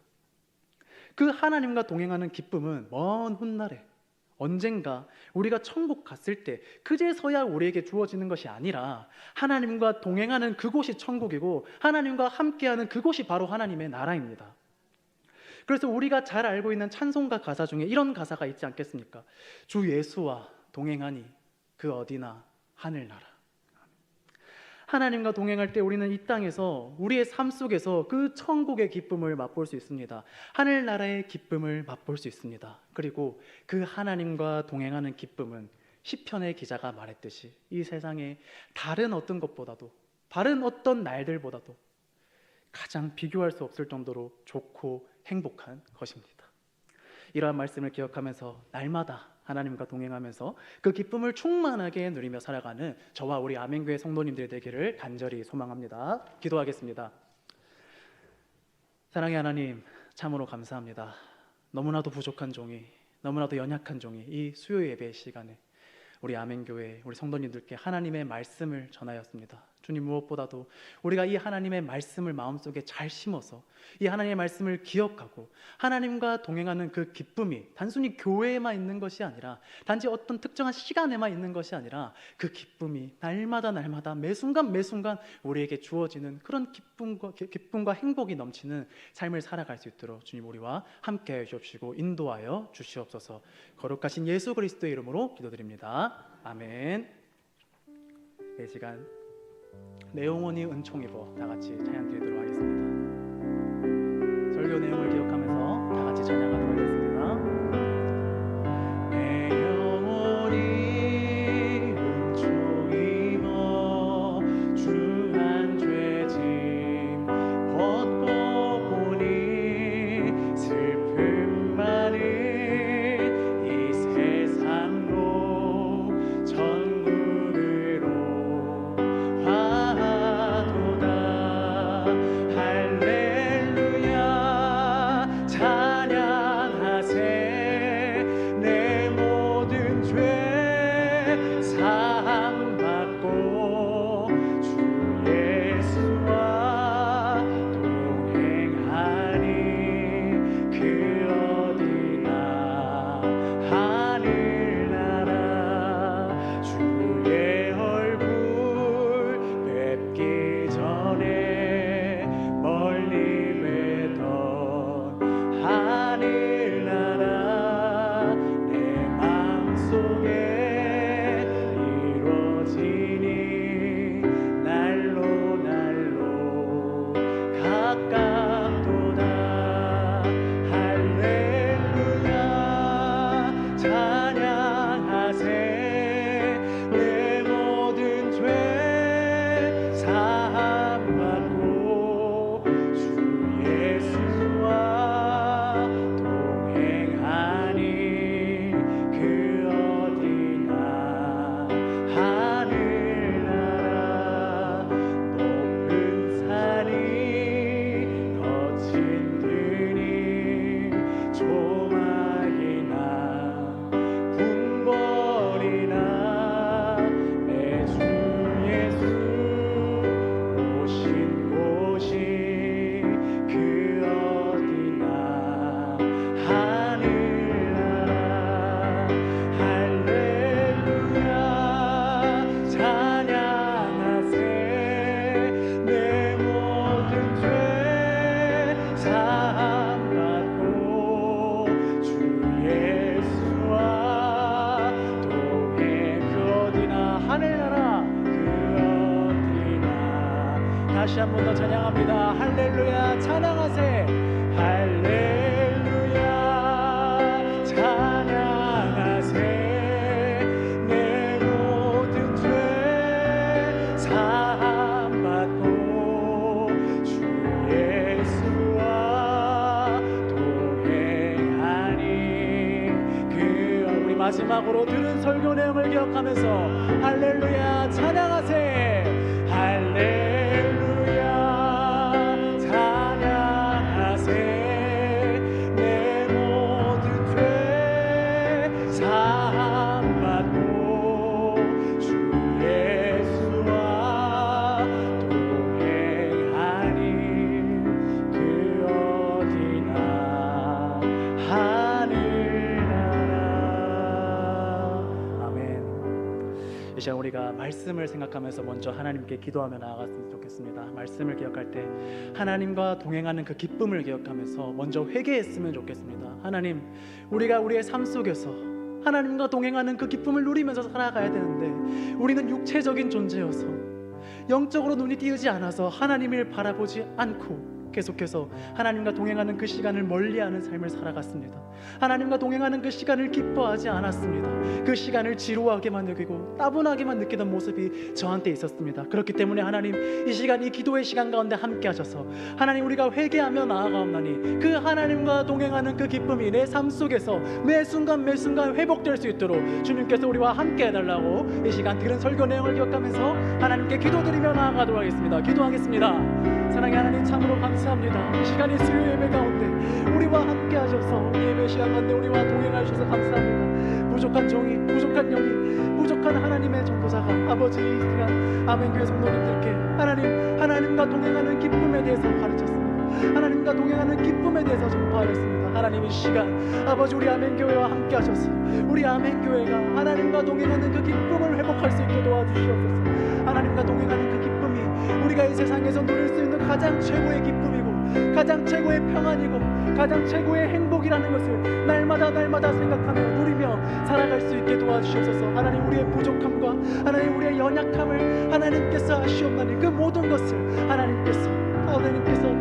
Speaker 1: 그 하나님과 동행하는 기쁨은 먼 훗날에 언젠가 우리가 천국 갔을 때 그제서야 우리에게 주어지는 것이 아니라 하나님과 동행하는 그곳이 천국이고 하나님과 함께하는 그곳이 바로 하나님의 나라입니다. 그래서 우리가 잘 알고 있는 찬송가 가사 중에 이런 가사가 있지 않겠습니까? 주 예수와 동행하니 그 어디나 하늘나라. 하나님과 동행할 때 우리는 이 땅에서 우리의 삶 속에서 그 천국의 기쁨을 맛볼 수 있습니다. 하늘나라의 기쁨을 맛볼 수 있습니다. 그리고 그 하나님과 동행하는 기쁨은 시편의 기자가 말했듯이 이 세상에 다른 어떤 것보다도, 다른 어떤 날들보다도 가장 비교할 수 없을 정도로 좋고 행복한 것입니다. 이러한 말씀을 기억하면서 날마다 하나님과 동행하면서 그 기쁨을 충만하게 누리며 살아가는 저와 우리 아멘교회 성도님들이 되기를 간절히 소망합니다. 기도하겠습니다. 사랑의 하나님, 참으로 감사합니다. 너무나도 부족한 종이, 너무나도 연약한 종이 이 수요 예배 시간에 우리 아멘교회, 우리 성도님들께 하나님의 말씀을 전하였습니다. 주님, 무엇보다도 우리가 이 하나님의 말씀을 마음속에 잘 심어서 이 하나님의 말씀을 기억하고 하나님과 동행하는 그 기쁨이 단순히 교회에만 있는 것이 아니라, 단지 어떤 특정한 시간에만 있는 것이 아니라 그 기쁨이 날마다 매순간 우리에게 주어지는 그런 기쁨과 행복이 넘치는 삶을 살아갈 수 있도록 주님 우리와 함께해 주옵시고 인도하여 주시옵소서. 거룩하신 예수 그리스도의 이름으로 기도드립니다. 아멘. 이 시간 내 영혼이 은총 입어 다 같이 찬양 드리도록 하겠습니다. 설교 내용을 기억하면서 다 같이 찬양하도록 하겠습니다. 내 영혼이 은총 입어 주한 죄짐 벗고 보니 슬픔 많은 이 세상도 천국으로 다시 한 번 더 찬양합니다. 할렐루야 찬양하세. 할렐루야 찬양하세. 내 모든 죄 사함받고 주 예수와 동행하니. 우리 마지막으로 들은 설교 내용을 기억하면서 할렐루야 찬양하세. 할렐루야 사함받고 시간 우리가 말씀을 생각하면서 먼저 하나님께 기도하며 나아갔으면 좋겠습니다. 말씀을 기억할 때 하나님과 동행하는 그 기쁨을 기억하면서 먼저 회개했으면 좋겠습니다. 하나님, 우리가 우리의 삶 속에서 하나님과 동행하는 그 기쁨을 누리면서 살아가야 되는데 우리는 육체적인 존재여서 영적으로 눈이 띄우지 않아서 하나님을 바라보지 않고 계속해서 하나님과 동행하는 그 시간을 멀리하는 삶을 살아갔습니다. 하나님과 동행하는 그 시간을 기뻐하지 않았습니다. 그 시간을 지루하게만 여기고 따분하게만 느끼던 모습이 저한테 있었습니다. 그렇기 때문에 하나님, 이 시간, 이 기도의 시간 가운데 함께 하셔서 하나님, 우리가 회개하며 나아가옵나니 그 하나님과 동행하는 그 기쁨이 내 삶 속에서 매 순간 매 순간 회복될 수 있도록 주님께서 우리와 함께 해달라고 이 시간 들은 설교 내용을 기억하면서 하나님께 기도드리며 나아가도록 하겠습니다. 기도하겠습니다. 사랑의 하나님, 참으로 감사합니다. 이 시간이 수요 예배 가운데 우리와 함께 하셔서 이 예배 시간 가운데 우리와 동행하셔서 감사합니다. 부족한 종이, 부족한 영이, 부족한 하나님의 전도자가 아버지 이 시간 아멘교회 성도님들께 하나님과 동행하는 기쁨에 대해서 가르쳤습니다. 하나님과 동행하는 기쁨에 대해서 전파하였습니다. 하나님, 이 시간 아버지 우리 아멘교회와 함께 하셔서 우리 아멘교회가 하나님과 동행하는 그 기쁨을 회복할 수 있게 도와주시옵소서. 하나님과 동행하는 그 기쁨이 우리가 이 세상에서 누릴 수 있는 가장 최고의 기쁨이고 가장 최고의 평안이고 가장 최고의 행복이라는 것을 날마다 생각하며 누리며 살아갈 수 있게 도와주시옵소서. 하나님, 우리의 부족함과 하나님 우리의 연약함을 하나님께서 아시옵나니 그 모든 것을 하나님께서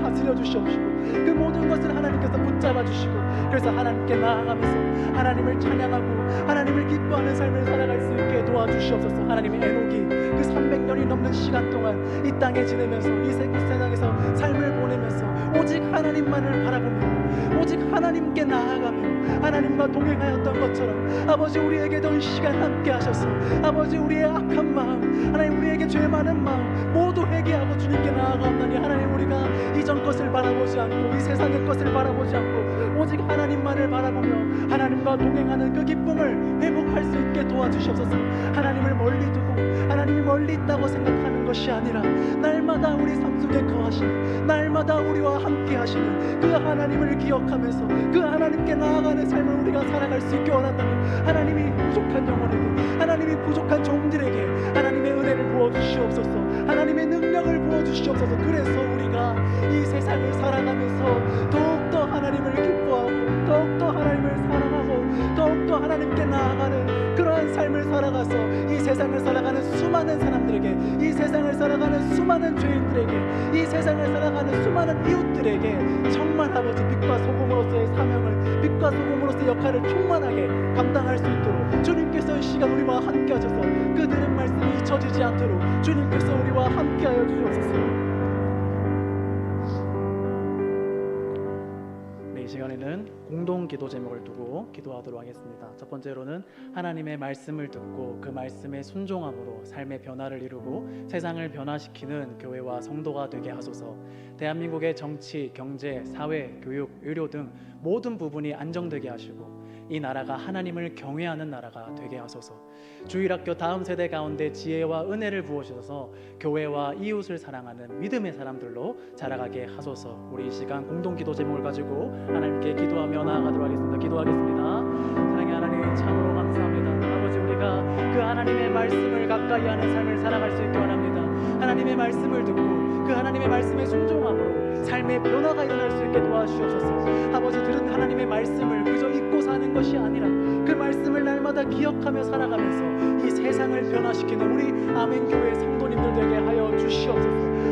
Speaker 1: 다스려 주시옵시고 그 모든 것을 하나님께서 붙잡아 주시고 그래서 하나님께 나아가면서 하나님을 찬양하고 하나님을 기뻐하는 삶을 살아갈 수 있게 도와주시옵소서. 하나님의 에녹이 그 300년이 넘는 시간 동안 이 땅에 지내면서 이 세상에서 삶을 보내면서 오직 하나님만을 바라보며 오직 하나님께 나아가며 하나님과 동행하였던 것처럼 아버지, 우리에게도 이 시간 함께 하셔서 아버지, 우리의 악한 마음, 하나님 우리에게 죄 많은 마음 모두 회개하고 주님께 나아가옵나니 하나님, 우리가 이전 것을 바라보지 않고 이 세상의 것을 바라보지 않고 오직 하나님만을 바라보며 하나님과 동행하는 그 기쁨을 회복할 수 있게 도와주시옵소서. 하나님을 멀리 두고 하나님이 멀리 있다고 생각하는 것이 아니라 날마다 우리 삶 속에 거하시는, 날마다 우리와 함께 하시는 그 하나님을 기억하면서 그 하나님께 나아가는 삶을 우리가 살아갈 수 있게 원한다면 하나님이 부족한 영혼에게, 하나님이 부족한 종들에게 하나님의 은혜를 부어주시옵소서. 하나님의 능력을 부어주시옵소서. 그래서 우리가 이 세상을 살아가면서 더욱더 하나님을 기뻐하고 더욱더 하나님을 사랑하고 더욱더 하나님께 나아가는 그러한 삶을 살아가서 이 세상을 살아가는 수많은 사람들에게, 이 세상을 살아가는 수많은 죄인들에게, 이 세상을 살아가는 수많은 이웃들에게 정말 아버지, 빛과 소금으로서의 사명을, 빛과 소금으로서의 역할을 충만하게 감당할 수 있도록 주님께서 이 시간 우리와 함께 하셔서 그 들은 말씀이 잊혀지지 않도록 주님께서 우리와 함께 하여 주옵소서. 이 시간에는 공동 기도 제목을 두고 기도하도록 하겠습니다. 첫 번째로는 하나님의 말씀을 듣고 그 말씀에 순종함으로 삶의 변화를 이루고 세상을 변화시키는 교회와 성도가 되게 하소서. 대한민국의 정치, 경제, 사회, 교육, 의료 등 모든 부분이 안정되게 하시고 이 나라가 하나님을 경외하는 나라가 되게 하소서. 주일학교 다음 세대 가운데 지혜와 은혜를 부어주셔서 교회와 이웃을 사랑하는 믿음의 사람들로 자라가게 하소서. 우리 이 시간 공동기도 제목을 가지고 하나님께 기도하며 나아가도록 하겠습니다. 기도하겠습니다. 사랑의 하나님, 참으로 감사합니다. 아버지, 우리가 그 하나님의 말씀을 가까이 하는 삶을 살아갈 수 있게 원합니다. 하나님의 말씀을 듣고 그 하나님의 말씀에 순종함으로 삶의 변화가 일어날 수 있게 도와주시옵소서. 아버지, 들은 하나님의 말씀을 그저 잊고 사는 것이 아니라 그 말씀을 날마다 기억하며 살아가면서 이 세상을 변화시키는 우리 아멘교회 성도님들 되게 하여 주시옵소서.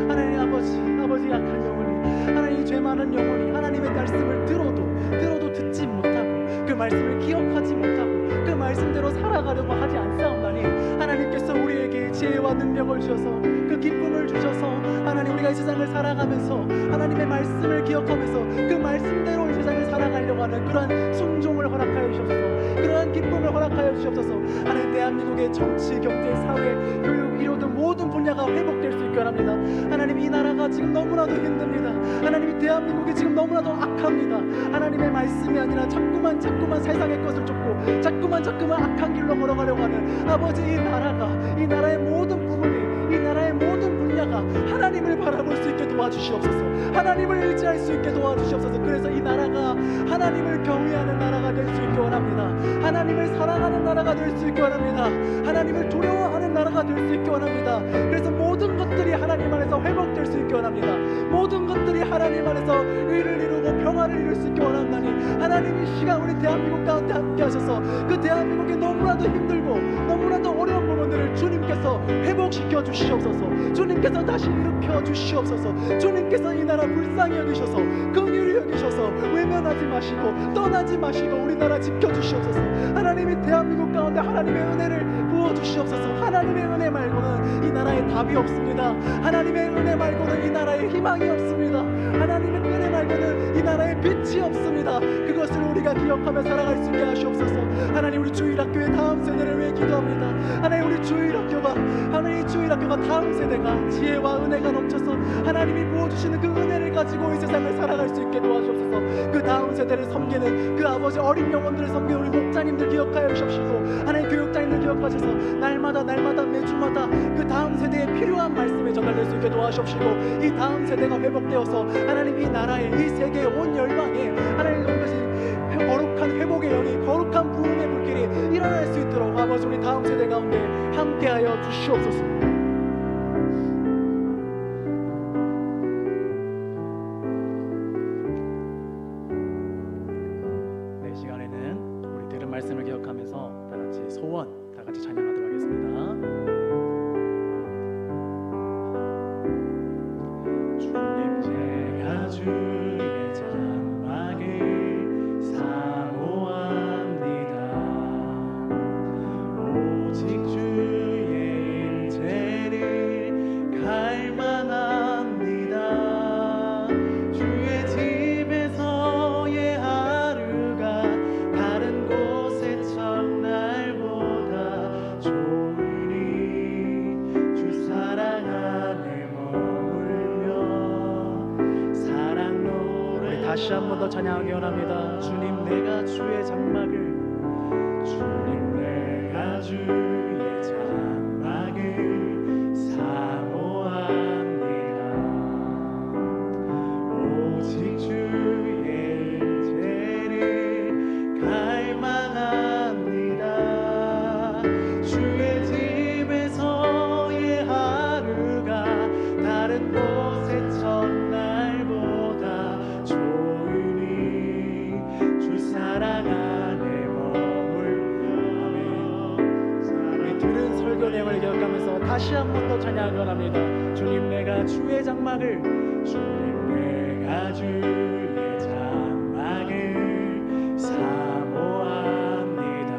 Speaker 1: 하나님 아버지 약한 영혼이, 하나님 죄 많은 영혼이 하나님의 말씀을 들어도 듣지 못하고 그 말씀을 기억하지 못하고 그 말씀대로 살아가려고 하지 않사옵나니 하나님께서 우리에게 지혜와 능력을 주셔서 그 기쁨을 주셔서 하나님, 우리가 이 세상을 살아가면서 하나님의 말씀을 기억하면서 그 말씀대로 이 세상을 살아가려고 하는 그러한 순종을 허락하여 주셔서 그러한 기쁨을 허락하여 주시옵소서. 하나님, 대한민국의 정치, 경제, 사회, 교육, 의료 등 모든 분야가 회복될 수 있게 원합니다. 하나님, 이 나라가 지금 너무나도 힘듭니다. 하나님, 이 대한민국이 지금 너무나도 악합니다. 하나님의 말씀이 아니라 자꾸만 세상의 것을 쫓고 자꾸만 악한 길로 걸어가려고 하는 아버지, 이 나라의 모든 부분이, 이 나라의 모든 분야가 하나님을 바라볼 수 있게 도와주시옵소서. 하나님을 의지할 수 있게 도와주시옵소서. 그래서 이 나라가 하나님을 경외하는 나라가 될 수 있게
Speaker 2: 있게 원합니다. 하나님을 사랑하는 나라가 될 수 있게 원합니다. 하나님을 두려워하는 나라가 될 수 있게 원합니다. 그래서 모든 것들이 하나님 안에서 회복될 수 있게 원합니다. 모든 것들이 하나님 안에서 의를 이루고 평화를 이룰 수 있게 원한다니, 하나님 이 시간 우리 대한민국 가운데 함께 하셔서 그 대한민국이 너무나도 힘들고 너무나도 어려운 부분들을 주님께서 회복시켜 주시옵소서. 주님께서 다시 일으켜 주시옵소서. 주님께서 이 나라 불쌍히 여기셔서 긍휼히 여기셔서 외면하지 마시고 떠나지 마시고 우리나라 지켜주시옵소서. 하나님이 대한민국 가운데 하나님의 은혜를 부어주시옵소서. 하나님의 은혜 말고는 이 나라에 답이 없습니다. 하나님의 은혜 말고는 이 나라에 희망이 없습니다. 하나님의 은혜 말고는 이 나라에 빛이 없습니다. 그것을 우리가 기억하며 살아갈 수 있게 하시옵소서. 하나님, 우리 주일학교의 다음 세대를 위해 기도합니다. 하나님, 우리 주일학교가 다음 세대가 지혜와 은혜가 넘쳐서 하나님이 부어주시는 그 은혜를 가지고 이 세상을 살아갈 수 있게 도와주옵소서. 그 다음 세대를 섬기는 그 아버지 어린 영혼들을 섬기는 우리 목자님들 기억하여 주십시오. 하나님, 교육자님들 기억하셔서 날마다 매주마다 그 다음 세대에 필요한 말씀이 전달될 수 있게 도와주십시오. 이 다음 세대가 회복되어서 하나님 이 나라에, 이 세계에, 온 열방에 하나님 이것이 거룩한 회복의 영이, 거룩한 부흥의 불길이 일어날 수 있도록 아버지 우리 다음 세대 가운데 함께하여 주시옵소서.
Speaker 1: 네, 시간에는 우리 들은 말씀을 기억하면서 다 같이 소원, 다 같이 찬양하도록 하겠습니다. 주님, 제가 주의 장막을 사모합니다. 오직 주의 임재를 갈망합니다. 주의 집에서의 하루가 다른 곳의 첫날보다 좋으니 주 사랑 안에 머물며 사랑 노래.
Speaker 2: 다시 한 번 더 찬양하기 원합니다. 주님, 내가 주의 장막을,
Speaker 1: 주님, 내가 주의 장막을 사모합니다. 오직 주의 임재를 갈망합니다. 주의 집에서의 하루가 다른 곳의 첫날보다 좋으니 주 사랑 안에 머물며.
Speaker 2: 우리 들은 설교 내용을 기억하면서 다시 한 번 더 찬양하기 원합니다. 주님, 내가 주의 장막을,
Speaker 1: 주님, 내가 주의 장막을 사모합니다.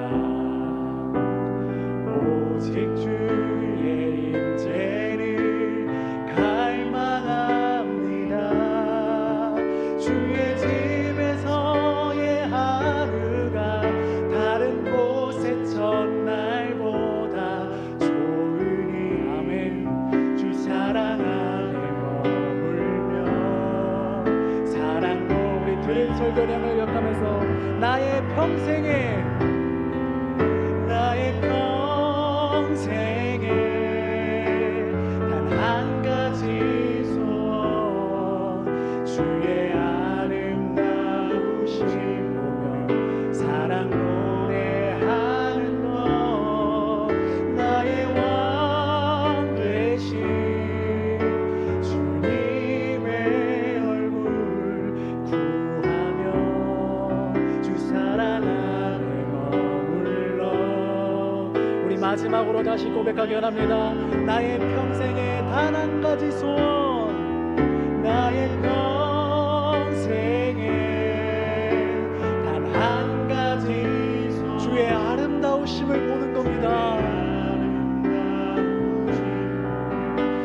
Speaker 1: 오직 주의 임재를 갈망합니다. 주의 집에서의 하루가 다른 곳의 첫날보다 좋으니 아멘. 주 사랑 안에 머물며 사랑도. 우리
Speaker 2: 들은 설교 내용을 기억하면서 나의 평생에
Speaker 1: 단 한 가지 소원, 주의 아름다우신 보며 사랑 노래하는 것, 나의 왕 되신 주님의 얼굴 구하며 주 사랑 안에 머물러.
Speaker 2: 우리 마지막으로 다시 고백하기 원합니다. 나의 평생에 단 한 가지 소원,
Speaker 1: 나의 평생에 단 한 가지 소원,
Speaker 2: 주의 아름다우심을 보는 겁니다.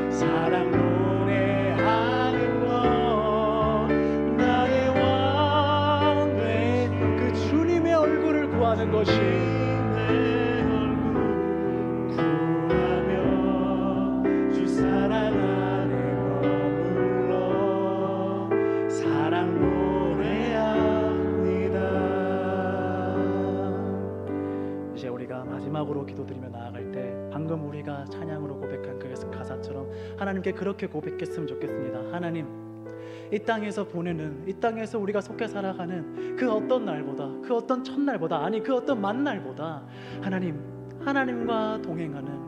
Speaker 1: 사랑 노래하는 것, 나의 왕 된
Speaker 2: 그 주님의 얼굴을 구하는 것이
Speaker 1: 구하며 주 사랑 안에 머물러 사랑 노래합니다.
Speaker 2: 이제 우리가 마지막으로 기도드리며 나아갈 때 방금 우리가 찬양으로 고백한 그 가사처럼 하나님께 그렇게 고백했으면 좋겠습니다. 하나님, 이 땅에서 보내는, 이 땅에서 우리가 속해 살아가는 그 어떤 날보다, 그 어떤 첫날보다, 아니 그 어떤 만날보다 하나님과 동행하는,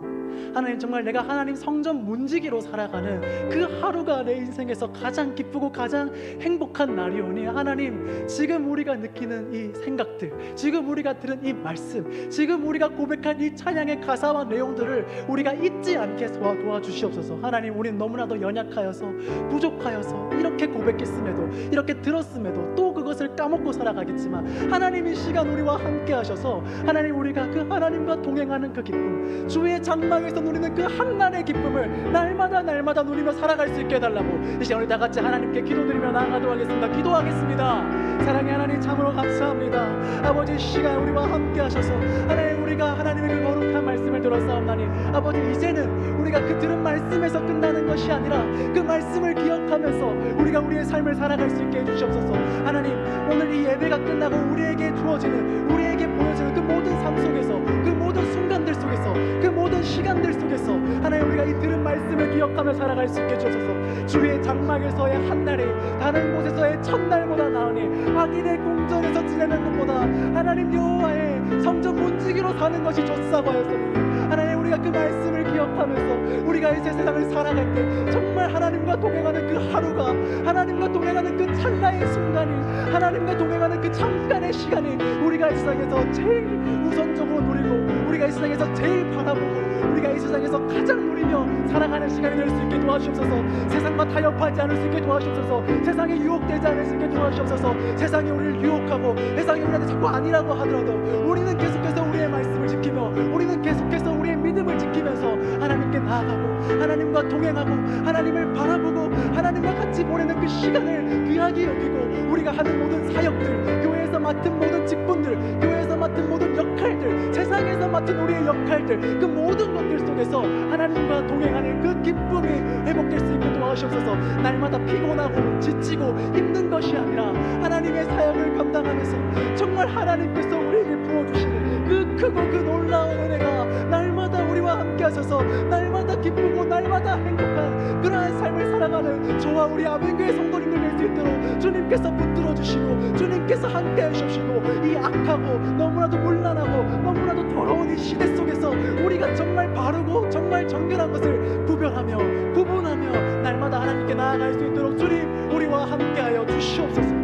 Speaker 2: 하나님, 정말 내가 하나님 성전 문지기로 살아가는 그 하루가 내 인생에서 가장 기쁘고 가장 행복한 날이오니, 하나님, 지금 우리가 느끼는 이 생각들, 지금 우리가 들은 이 말씀, 지금 우리가 고백한 이 찬양의 가사와 내용들을 우리가 잊지 않게 도와주시옵소서. 하나님, 우리는 너무나도 연약하여서, 부족하여서 이렇게 고백했음에도, 이렇게 들었음에도 또 그것을 까먹고 살아가겠지만, 하나님 이 시간 우리와 함께 하셔서 하나님, 우리가 그 하나님과 동행하는 그 기쁨, 주의 장막에서 누리는 그 한날의 기쁨을 날마다 누리며 살아갈 수 있게 해달라고 이 시간 우리 다 같이 하나님께 기도드리며 나아가도록 하겠습니다. 기도하겠습니다. 사랑의 하나님, 참으로 감사합니다. 아버지, 이 시간 우리와 함께 하셔서 하나님, 우리가 하나님의 그 거룩한 말씀을 들었사옵나니 아버지, 이제는 우리가 그 들은 말씀에서 끝나는 것이 아니라 그 말씀을 기억하면서 우리가 우리의 삶을 살아갈 수 있게 해주시옵소서. 하나님, 오늘 이 예배가 끝나고 우리에게 주어지는, 우리에게 보여지는 그 모든 삶 속에서, 그 모든 순간들 속에서, 그 모든 시간들 속에서 하나님, 우리가 이 들은 말씀을 기억하며 살아갈 수 있게 해주셔서 주의 장막에서의 한날이 다른 곳에서의 첫날보다 나으니 악인의 궁전에서 지내는 것보다 하나님 여호와의 성전 문지기로 사는 것이 좋사고 하였으니 하나님, 우리가 그 말씀을 기억하면서 우리가 이제 세상을 살아갈 때 정말 하나님과 동행하는 그 하루가, 하나님과 동행하는 그 찰나의 순간이, 하나님과 동행하는 그 잠깐의 시간이 우리가 이 세상에서 제일 우선적으로 누리고, 우리가 이 세상에서 제일 바라보고, 우리가 이 세상에서 가장 누리며 살아가는 시간이 될 수 있게 도와주옵소서. 세상과 타협하지 않을 수 있게 도와주옵소서. 세상에 유혹되지 않을 수 있게 도와주옵소서. 세상이 우리를 유혹하고 세상이 우리한테 자꾸 아니라고 하더라도 우리는 계속해서 우리의 말씀을 지키며, 우리는 계속해서 우리의 믿음을 지키면서 하나님께 나아가고, 하나님과 동행하고, 하나님을 바라보고, 하나님과 같이 보내는 그 시간을 귀하게 여기고, 우리가 하는 모든 사역들, 교회에서 맡은 모든 직분들, 교회에서 맡은 모든 역할들, 세상에서 맡은 우리의 역할들, 그 모든 것들 속에서 하나님과 동행하는 그 기쁨이 회복될 수 있게 도와주옵소서. 날마다 피곤하고 지치고 힘든 것이 아니라 하나님의 사역을 감당하면서 정말 하나님께서 우리에게 부어주시는 그 크고 그 놀라운 은혜가 날마다 우리와 함께 하셔서 날마다 기쁘고 날마다 행복한 그러한 삶을 살아가는 저와 우리 아멘교회 성도님들 될 수 있도록 주님께서 붙들어 주시고, 주님께서 함께 해주시고, 이 악하고 너무나도 문란하고 너무나도 더러운 이 시대 속에서 우리가 정말 바르고 정말 정결한 것을 구별하며 구분하며 날마다 하나님께 나아갈 수 있도록 주님, 우리와 함께하여 주시옵소서.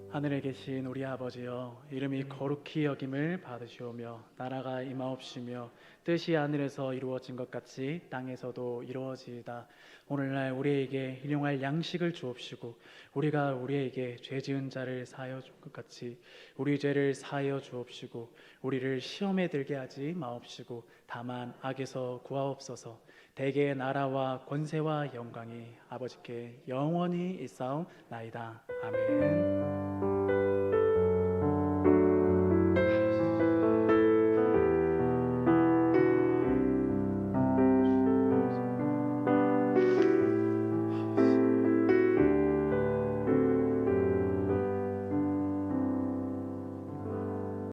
Speaker 2: 하늘에 계신 우리 아버지여, 이름이 거룩히 여김을 받으시오며 나라가 임하옵시며 뜻이 하늘에서 이루어진 것 같이 땅에서도 이루어지이다. 오늘날 우리에게 일용할 양식을 주옵시고, 우리가 우리에게 죄 지은 자를 사하여 줄 것 같이 우리 죄를 사하여 주옵시고, 우리를 시험에 들게 하지 마옵시고 다만 악에서 구하옵소서. 대개의 나라와 권세와 영광이 아버지께 영원히 있사옵나이다. 아멘.